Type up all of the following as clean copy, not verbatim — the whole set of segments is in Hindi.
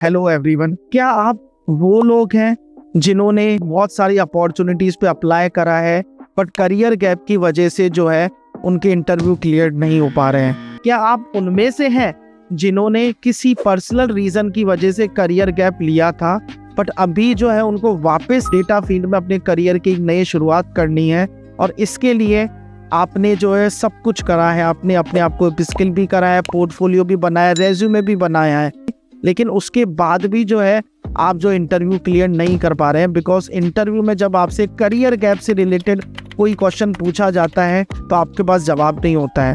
हेलो एवरीवन, क्या आप वो लोग हैं जिन्होंने बहुत सारी अपॉर्चुनिटीज पे अप्लाई करा है बट करियर गैप की वजह से जो है उनके इंटरव्यू क्लियर नहीं हो पा रहे हैं? क्या आप उनमें से हैं जिन्होंने किसी पर्सनल रीजन की वजह से करियर गैप लिया था बट अभी जो है उनको वापस डेटा फील्ड में अपने करियर की एक नई शुरुआत करनी है और इसके लिए आपने जो है सब कुछ करा है, आपने अपने आप को स्किल भी करा है, पोर्टफोलियो भी बनाया, रेज्यूमे भी बनाया है, लेकिन उसके बाद भी जो है आप जो इंटरव्यू क्लियर नहीं कर पा रहे हैं बिकॉज इंटरव्यू में जब आपसे करियर गैप से रिलेटेड कोई क्वेश्चन पूछा जाता है तो आपके पास जवाब नहीं होता है।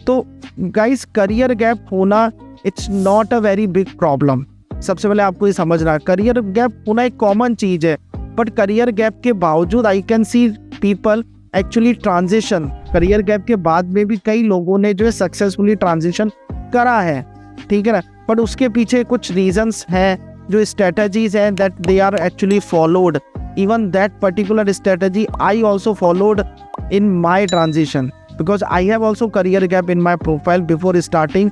तो गाइस, करियर गैप होना it's not a very big problem. सबसे पहले आपको ये समझना है, करियर गैप होना एक कॉमन चीज़ है, बट करियर गैप के बावजूद I can see people actually transition. Career gap के बाद में भी कई लोगों ने जो है सक्सेसफुली ट्रांजिशन करा है, ठीक है ना, बट उसके पीछे कुछ रीजंस हैं, जो स्ट्रेटजीज हैं that they are actually followed. Even that particular strategy I also followed in my transition because I have also career gap in my profile before starting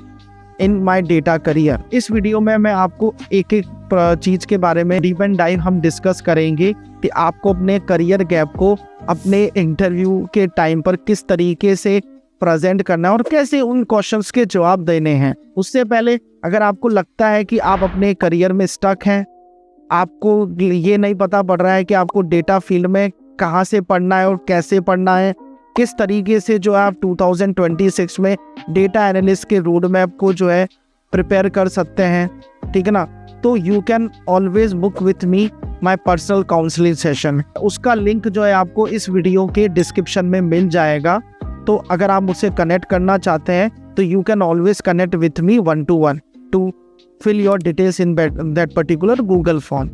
in my data career. इस वीडियो में मैं आपको एक एक चीज़ के बारे में डीप एंड डाइव हम डिस्कस करेंगे कि आपको अपने करियर गैप को अपने इंटरव्यू के टाइम पर किस तरीके से प्रेजेंट करना है और कैसे उन क्वेश्चंस के जवाब देने हैं। उससे पहले अगर आपको लगता है कि आप अपने करियर में स्टक हैं, आपको ये नहीं पता पड़ रहा है कि आपको डेटा फील्ड में कहाँ से पढ़ना है और कैसे पढ़ना है, किस तरीके से जो है आप 2026 में डेटा एनालिस्ट के रोड मैप को जो है प्रिपेयर कर सकते हैं, ठीक है ना, तो you can always book with me my personal counselling session. उसका लिंक जो है आपको इस वीडियो के डिस्क्रिप्शन में मिल जाएगा। तो अगर आप मुझसे कनेक्ट करना चाहते हैं तो you can always connect with me 1-to-1 to fill your details in that particular Google form.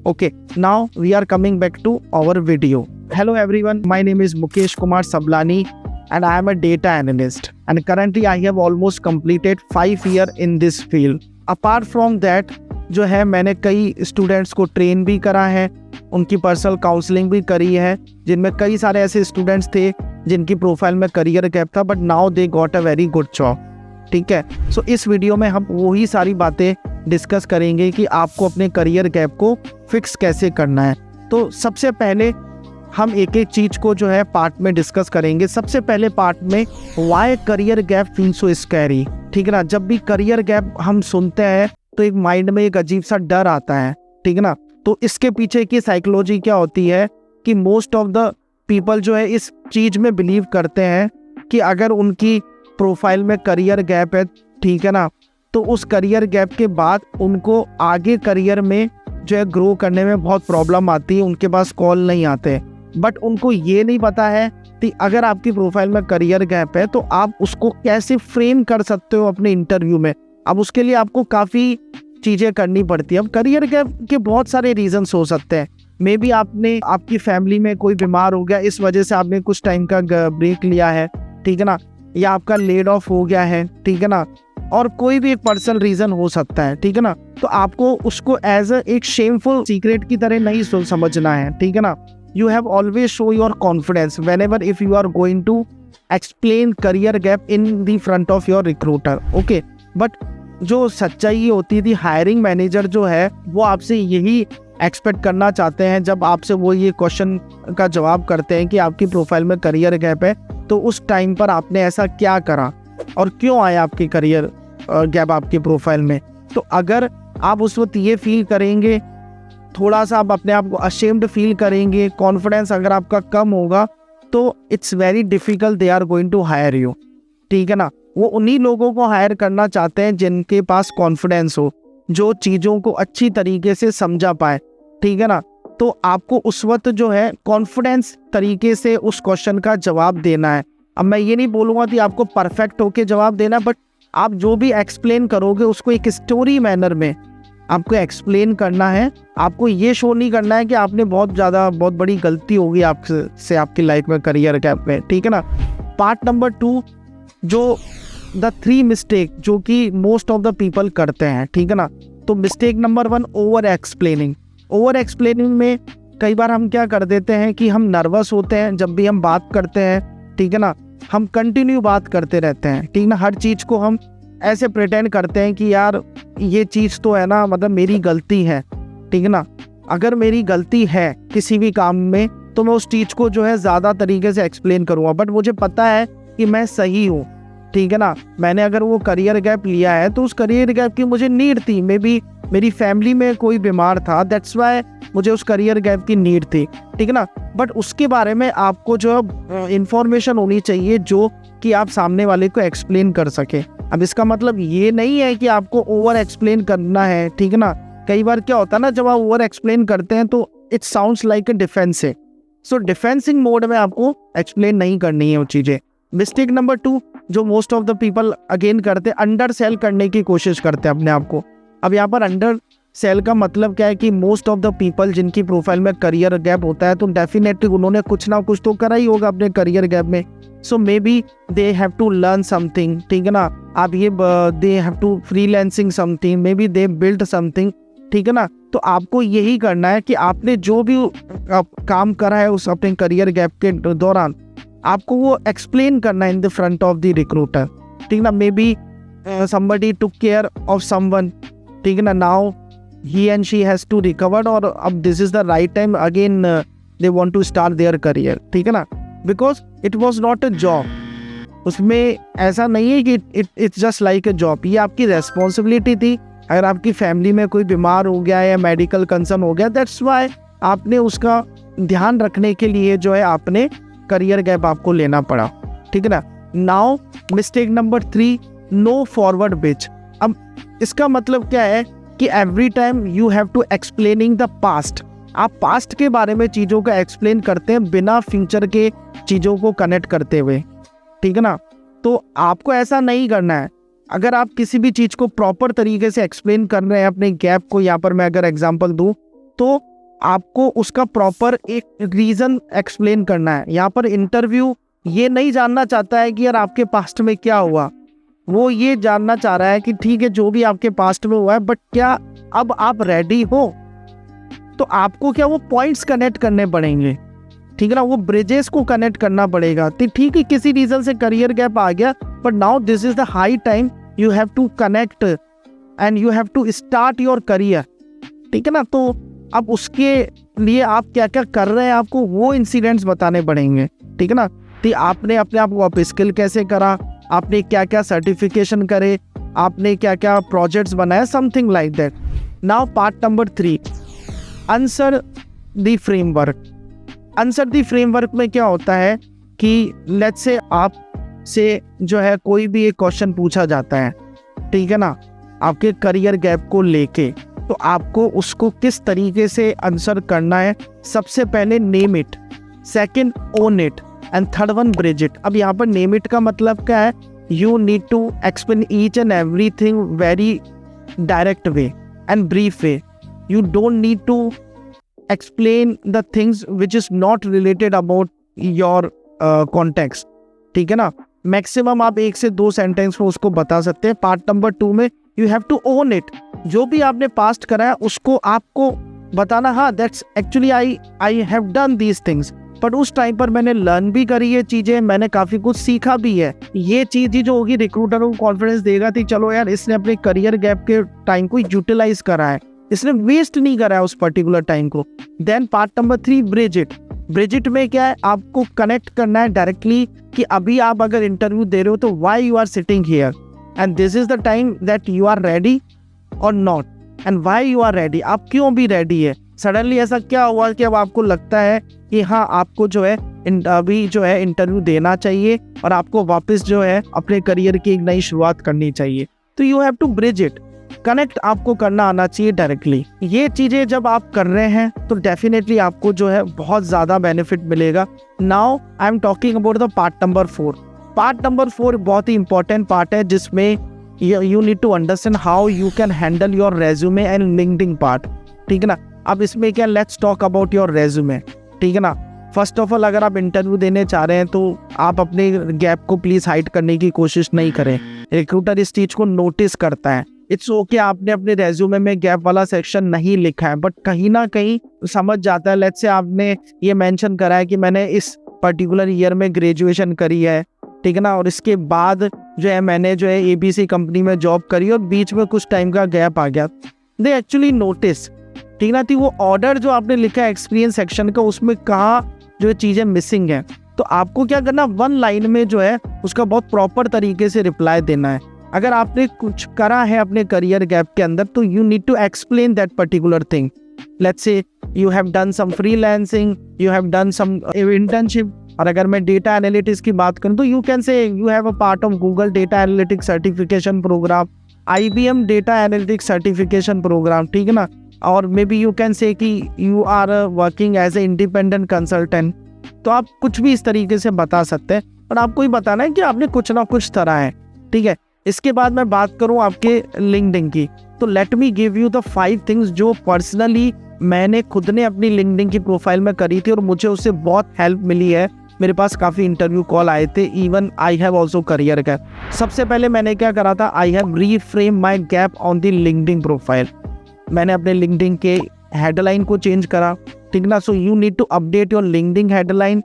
Okay, now we are coming back to our video. Hello everyone, my name is Mukesh Kumar Sablani and I am a data analyst and currently I have almost completed 5 years in this field. Apart from that, जो है मैंने कई स्टूडेंट्स को ट्रेन भी करा है, उनकी पर्सनल काउंसलिंग भी करी है, जिनमें कई सारे ऐसे स्टूडेंट्स थे जिनकी प्रोफाइल में करियर गैप था but now they got a very good job, ठीक है। सो इस वीडियो में हम वही सारी बातें डिस्कस करेंगे कि आपको अपने करियर गैप को फिक्स कैसे करना है। तो सबसे पहले हम एक एक चीज़ को जो है पार्ट में डिस्कस करेंगे। सबसे पहले पार्ट में why career gap feel so scary, ठीक है ना। जब भी करियर गैप हम सुनते हैं तो एक माइंड में एक अजीब सा डर आता है, ठीक है ना। तो इसके पीछे की साइकोलॉजी क्या होती है कि मोस्ट ऑफ द पीपल जो है इस चीज़ में बिलीव करते हैं कि अगर उनकी प्रोफाइल में करियर गैप है, ठीक है ना, तो उस करियर गैप के बाद उनको आगे करियर में जो है ग्रो करने में बहुत प्रॉब्लम आती है, उनके पास कॉल नहीं आते। बट उनको ये नहीं पता है कि अगर आपकी प्रोफाइल में करियर गैप है तो आप उसको कैसे फ्रेम कर सकते हो अपने इंटरव्यू में। अब उसके लिए आपको काफ़ी चीज़ें करनी पड़ती है। अब करियर गैप के बहुत सारे रीजंस हो सकते हैं। मे बी आपकी फैमिली में कोई बीमार हो गया, इस वजह से आपने कुछ टाइम का ब्रेक लिया है, ठीक है ना, या आपका लेड ऑफ हो गया है, ठीक है ना, और कोई भी एक पर्सनल रीजन हो सकता है, ठीक है ना। तो आपको उसको एज एक शेमफुल सीक्रेट की तरह नहीं समझना है, ठीक है ना। You have always show your confidence whenever if you are going to explain career gap in the front of your recruiter, okay. But जो सच्चाई होती थी, हायरिंग मैनेजर जो है वो आपसे यही एक्सपेक्ट करना चाहते हैं जब आपसे वो ये क्वेश्चन का जवाब करते हैं कि आपकी प्रोफाइल में करियर गैप है तो उस टाइम पर आपने ऐसा क्या करा और क्यों आया आपकी करियर गैप आपकी प्रोफाइल में। तो अगर आप उस वक्त ये फील करेंगे, थोड़ा सा आप अपने आप को अशेम्ड फील करेंगे, कॉन्फिडेंस अगर आपका कम होगा, तो it's very difficult they are going to hire you, ठीक है ना। वो उन्हीं लोगों को हायर करना चाहते हैं जिनके पास कॉन्फिडेंस हो, जो चीज़ों को अच्छी तरीके से समझा पाए, ठीक है ना। तो आपको उस वक्त जो है कॉन्फिडेंस तरीके से उस क्वेश्चन का जवाब देना है। अब मैं ये नहीं बोलूँगा कि आपको परफेक्ट होके जवाब देना, बट आप जो भी एक्सप्लेन करोगे उसको एक स्टोरी मैनर में आपको एक्सप्लेन करना है। आपको ये शो नहीं करना है कि आपने बहुत बड़ी गलती होगी आपसे आपकी लाइफ में करियर गैप में, ठीक है ना। पार्ट नंबर 2, जो द 3 मिस्टेक जो कि मोस्ट ऑफ द पीपल करते हैं, ठीक है ना। तो mistake number 1, over explaining. Over explaining में कई बार हम क्या कर देते हैं कि हम नर्वस होते हैं जब भी हम बात करते हैं, ठीक है ना, हम कंटिन्यू बात करते रहते हैं, ठीक ना। हर चीज़ को हम ऐसे प्रिटेंड करते हैं कि यार ये चीज़ तो है ना, मतलब मेरी गलती है, ठीक है ना। अगर मेरी गलती है किसी भी काम में तो मैं उस चीज़ को जो है ज़्यादा तरीके से एक्सप्लेन करूँगा, बट मुझे पता है कि मैं सही हूँ, ठीक है ना। मैंने अगर वो करियर गैप लिया है तो उस करियर गैप की मुझे नीड थी, मे बी मेरी फैमिली में कोई बीमार था, दैट्स वाई मुझे उस करियर गैप की नीड थी, ठीक है ना। बट उसके बारे में आपको जो इंफॉर्मेशन होनी चाहिए जो कि आप सामने वाले को एक्सप्लेन कर सके। अब इसका मतलब ये नहीं है कि आपको ओवर एक्सप्लेन करना है, ठीक है ना। कई बार क्या होता है ना, जब आप ओवर एक्सप्लेन करते हैं तो it sounds like a defensive, so defencing mode में आपको एक्सप्लेन नहीं करनी है वो चीज़ें। मिस्टेक नंबर 2 जो most of the people again करते हैं, अंडर सेल करने की कोशिश करते हैं अपने आप को। अब यहाँ पर अंडर सेल का मतलब क्या है कि मोस्ट ऑफ द पीपल जिनकी प्रोफाइल में करियर गैप होता है तो डेफिनेटली उन्होंने कुछ ना कुछ तो करा ही होगा अपने करियर गैप में। So maybe they have to learn something, ठीक है ना। आप ये they have to freelancing something, maybe they build something, ठीक है ना। तो आपको यही करना है कि आपने जो भी काम करा है उस अपने करियर गैप के दौरान आपको वो एक्सप्लेन करना है इन the front of the recruiter, ठीक है ना। May be somebody took care of someone, ठीक है ना, now he and she has to recover, और अब this is the right time again they want to start their career, ठीक है ना, because it was not a job। उसमें ऐसा नहीं है कि it's just like a job, ये आपकी रेस्पॉन्सिबिलिटी थी। अगर आपकी फैमिली में कोई बीमार हो गया या मेडिकल कंसर्न हो गया, दैट्स वाई आपने उसका ध्यान रखने के लिए जो है आपने करियर गैप आपको लेना पड़ा, ठीक है ना। Now mistake number 3, no forward pitch. अब इसका मतलब क्या है कि every time you have to explaining the past. आप पास्ट के बारे में चीज़ों का एक्सप्लेन करते हैं बिना फ्यूचर के चीज़ों को कनेक्ट करते हुए, ठीक है ना। तो आपको ऐसा नहीं करना है। अगर आप किसी भी चीज़ को प्रॉपर तरीके से एक्सप्लेन कर रहे हैं अपने गैप को, यहाँ पर मैं अगर एग्जांपल दूँ तो आपको उसका प्रॉपर एक रीज़न एक्सप्लेन करना है। यहाँ पर इंटरव्यू ये नहीं जानना चाहता है कि यार आपके पास्ट में क्या हुआ, वो ये जानना चाह रहा है कि ठीक है जो भी आपके पास्ट में हुआ है, बट क्या अब आप रेडी हो। तो आपको क्या वो पॉइंट्स कनेक्ट करने पड़ेंगे, ठीक है ना, वो ब्रिजेस को कनेक्ट करना पड़ेगा। तो ठीक है किसी रीज़न से करियर गैप आ गया, but now this is the high time you have to connect and you have to start your career, ठीक है ना। तो अब उसके लिए आप क्या क्या कर रहे हैं आपको वो इंसिडेंट्स बताने पड़ेंगे, ठीक है ना। तो आपने अपने आप को अप स्किल कैसे करा, आपने क्या क्या सर्टिफिकेशन करे, आपने क्या क्या प्रोजेक्ट्स बनाए, something like that. Now part number 3, answer the framework. Answer the framework में क्या होता है कि लेट्स से आप से जो है कोई भी एक क्वेश्चन पूछा जाता है, ठीक है ना, आपके करियर गैप को लेके, तो आपको उसको किस तरीके से आंसर करना है। सबसे पहले name it, second own it, and third one bridge it. अब यहाँ पर नेम इट का मतलब क्या है, you need to explain each and everything very direct way and brief way. You don't need to explain the things which is not related about your context, ठीक है ना। मैक्सिमम आप 1 से 2 सेंटेंस में उसको बता सकते हैं। पार्ट नंबर 2 में you have to own it, जो भी आपने पास्ट करा है उसको आपको बताना, हाँ that's actually I have done these things, but उस टाइम पर मैंने लर्न भी करी है चीज़ें, मैंने काफ़ी कुछ सीखा भी है। ये चीज़ ही जो होगी रिक्रूटर को कॉन्फिडेंस देगा कि चलो यार इसने अपने करियर गैप के टाइम को यूटिलाइज करा है, इसने वेस्ट नहीं करा है उस पर्टिकुलर टाइम को। Then part number 3, bridge it. Bridge it में क्या है, आपको कनेक्ट करना है डायरेक्टली कि अभी आप अगर इंटरव्यू दे रहे हो तो why you are sitting here and this is the time that you are ready और not, and why you are ready, आप क्यों भी रेडी है। सडनली ऐसा क्या हुआ कि अब आपको लगता है कि हाँ आपको जो है अभी जो है इंटरव्यू देना चाहिए और आपको वापस जो है अपने करियर की एक नई शुरुआत करनी चाहिए। तो you have to bridge it, connect आपको करना आना चाहिए डायरेक्टली। ये चीज़ें जब आप कर रहे हैं तो डेफिनेटली आपको जो है बहुत ज़्यादा बेनिफिट मिलेगा। Now I am talking about the part number 4। Part number 4 बहुत ही इंपॉर्टेंट पार्ट है जिसमें you need to understand how you can handle your resume and LinkedIn part, ठीक है ना। अब इसमें क्या, let's talk about your resume, ठीक है ना। फर्स्ट ऑफ ऑल अगर आप इंटरव्यू देने चाह रहे हैं तो आप अपने गैप को प्लीज़ हाइड करने की कोशिश नहीं करें। रिक्रूटर इस चीज़ को नोटिस करता है। इट्स ओके आपने अपने रेज्यूमे में गैप वाला सेक्शन नहीं लिखा है, बट कहीं ना कहीं समझ जाता है। लेट्स से आपने ये मेंशन करा है कि मैंने इस पर्टिकुलर ईयर में ग्रेजुएशन करी है, ठीक है ना। और इसके बाद जो है मैंने जो है ABC कंपनी में जॉब करी और बीच में कुछ टाइम का गैप आ गया। दे एक्चुअली नोटिस, ठीक ना, थी वो ऑर्डर जो आपने लिखा है एक्सपीरियंस सेक्शन का, उसमें कहाँ जो है चीज़ें मिसिंग है। तो आपको क्या करना, 1 लाइन में जो है उसका बहुत प्रॉपर तरीके से रिप्लाई देना है। अगर आपने कुछ करा है अपने करियर गैप के अंदर तो you need to explain that particular thing. Let's say you have done some freelancing, you have done some internship. और अगर मैं डेटा एनालिटिक्स की बात करूं तो you can say you have a part of Google data analytics certification programme, IBM data analytics certification programme, ठीक है ना। और may be you can say कि you are working as a independent consultant. तो आप कुछ भी इस तरीके से बता सकते हैं, और आपको ही बताना है कि आपने कुछ ना कुछ तरह है, ठीक है। इसके बाद मैं बात करूं आपके लिंक्डइन की, तो let me give you the 5 things जो पर्सनली मैंने खुद ने अपनी लिंक्डइन की प्रोफाइल में करी थी और मुझे उससे बहुत हेल्प मिली है। मेरे पास काफ़ी इंटरव्यू कॉल आए थे, even I have also career gap. सबसे पहले मैंने क्या करा था, I have reframe my gap on the LinkedIn profile. मैंने अपने लिंक्डइन के हेडलाइन को चेंज करा, ठीक ना। So you need to update your LinkedIn headline,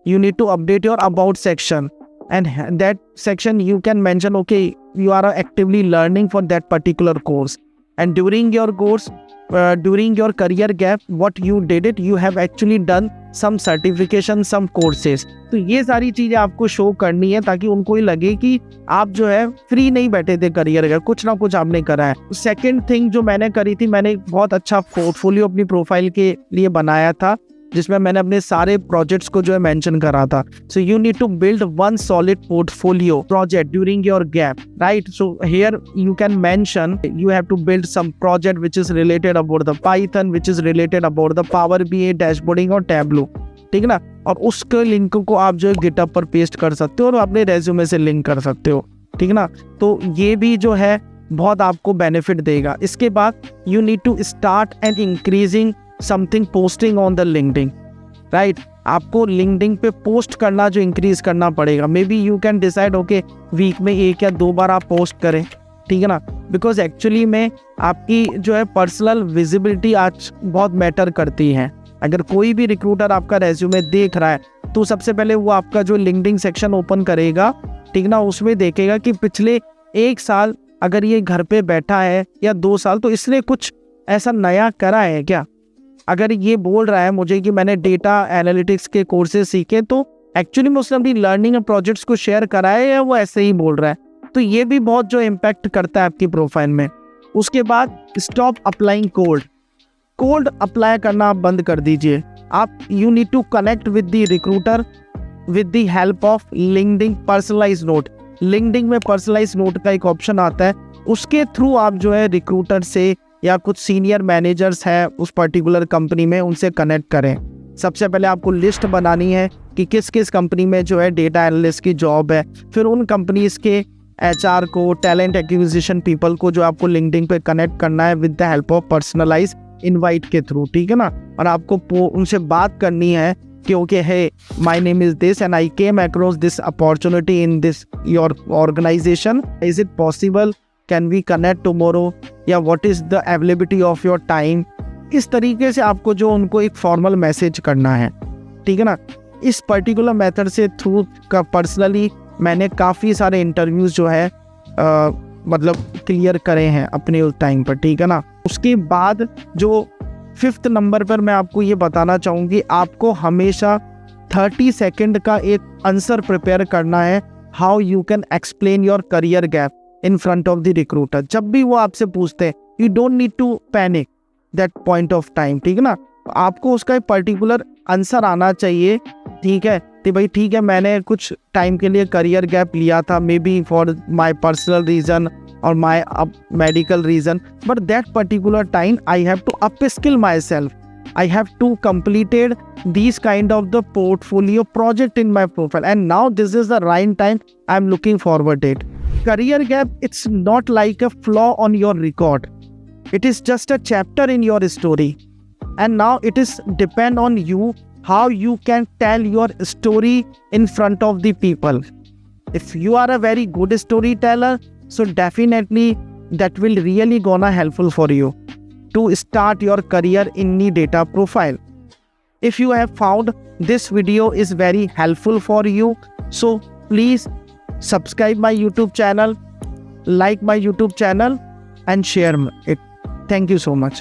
you need to update your about section, and that section you can mention okay you are actively learning for that particular course, and during your course during your career gap what you did it, you have actually done some certification, some courses। तो ये सारी चीज़ें आपको शो करनी है ताकि उनको ही लगे कि आप जो है फ्री नहीं बैठे थे करियर गैप, कुछ ना कुछ आपने करा है। सेकेंड थिंग जो मैंने करी थी, मैंने बहुत अच्छा पोर्टफोलियो अपनी प्रोफाइल के लिए बनाया था जिसमें मैंने अपने सारे प्रोजेक्ट्स को जो है मेंशन करा था। So you need to build 1 solid portfolio project during your gap, right. So here you can mention you have to build some project which is related about the Python, which is related about the power BI dashboarding और टैबलो, ठीक है ना। और उसके लिंक को आप जो है गिटहब पर पेस्ट कर सकते हो और अपने रेज्यूमे से लिंक कर सकते हो, ठीक है ना। तो ये भी जो है बहुत आपको बेनिफिट देगा। इसके बाद you need to start and increasing something posting on the LinkedIn, right. आपको लिंक्डइन पे पोस्ट करना जो इंक्रीज करना पड़ेगा। Maybe you can decide okay week में 1 या 2 बार आप पोस्ट करें, ठीक है ना। बिकॉज एक्चुअली में आपकी जो है पर्सनल विजिबिलिटी आज बहुत मैटर करती है। अगर कोई भी रिक्रूटर आपका रेज्यूमे देख रहा है तो सबसे पहले वो आपका जो लिंक्डइन सेक्शन ओपन करेगा, ठीक ना, उसमें देखेगा कि पिछले 1 साल अगर ये घर पे बैठा है या 2 साल तो इसने कुछ ऐसा नया करा है क्या। अगर ये बोल रहा है मुझे कि मैंने डेटा एनालिटिक्स के कोर्सेज सीखे, तो एक्चुअली में उसने अपनी लर्निंग और प्रोजेक्ट्स को शेयर करा है या वो ऐसे ही बोल रहा है। तो ये भी बहुत जो इम्पैक्ट करता है आपकी प्रोफाइल में। उसके बाद स्टॉप अप्लाइंग कोल्ड अप्लाई करना आप बंद कर दीजिए। आप you need to connect with the recruiter with the help of LinkedIn personalise note. LinkedIn में पर्सनलाइज नोट का एक ऑप्शन आता है, उसके थ्रू आप जो है रिक्रूटर से या कुछ सीनियर मैनेजर्स हैं उस पर्टिकुलर कंपनी में, उनसे कनेक्ट करें। सबसे पहले आपको लिस्ट बनानी है कि किस किस कंपनी में जो है डेटा एनालिस्ट की जॉब है। फिर उन कंपनीज के HR को, टैलेंट एक्विजिशन पीपल को जो आपको लिंक्डइन पे कनेक्ट करना है with the help of personalise invite के थ्रू, ठीक है ना। और आपको उनसे बात करनी है कि ओके है my name is this and I came across this opportunity in this your organisation, is it possible, can we connect tomorrow, या what is the availability of your time. इस तरीके से आपको जो उनको एक फॉर्मल मैसेज करना है, ठीक है ना। इस पर्टिकुलर मेथड से थ्रू का पर्सनली मैंने काफ़ी सारे इंटरव्यूज़ जो है मतलब क्लियर करे हैं अपने उस टाइम पर, ठीक है ना। उसके बाद जो 5th नंबर पर मैं आपको ये बताना चाहूँगी, आपको हमेशा 30 सेकेंड का एक आंसर प्रिपेयर करना है, how you can explain your career gap in front of the recruiter. जब भी वो आपसे पूछते हैं, you don't need to panic that point of time, ठीक है ना। आपको उसका एक पर्टिकुलर आंसर आना चाहिए, ठीक है। तो भाई ठीक है, मैंने कुछ टाइम के लिए करियर गैप लिया था, maybe for my personal reason और my medical reason, but that particular time I have to upskill myself, I have to completed these kind of the portfolio project in my profile, and now this is the right time I'm looking forward it. Career gap, it's not like a flaw on your record. It is just a chapter in your story, and now it is depend on you how you can tell your story in front of the people. If you are a very good storyteller, so definitely that will really gonna helpful for you to start your career in the data profile. If you have found this video is very helpful for you, so please subscribe my YouTube channel, like my YouTube channel and share it. Thank you so much.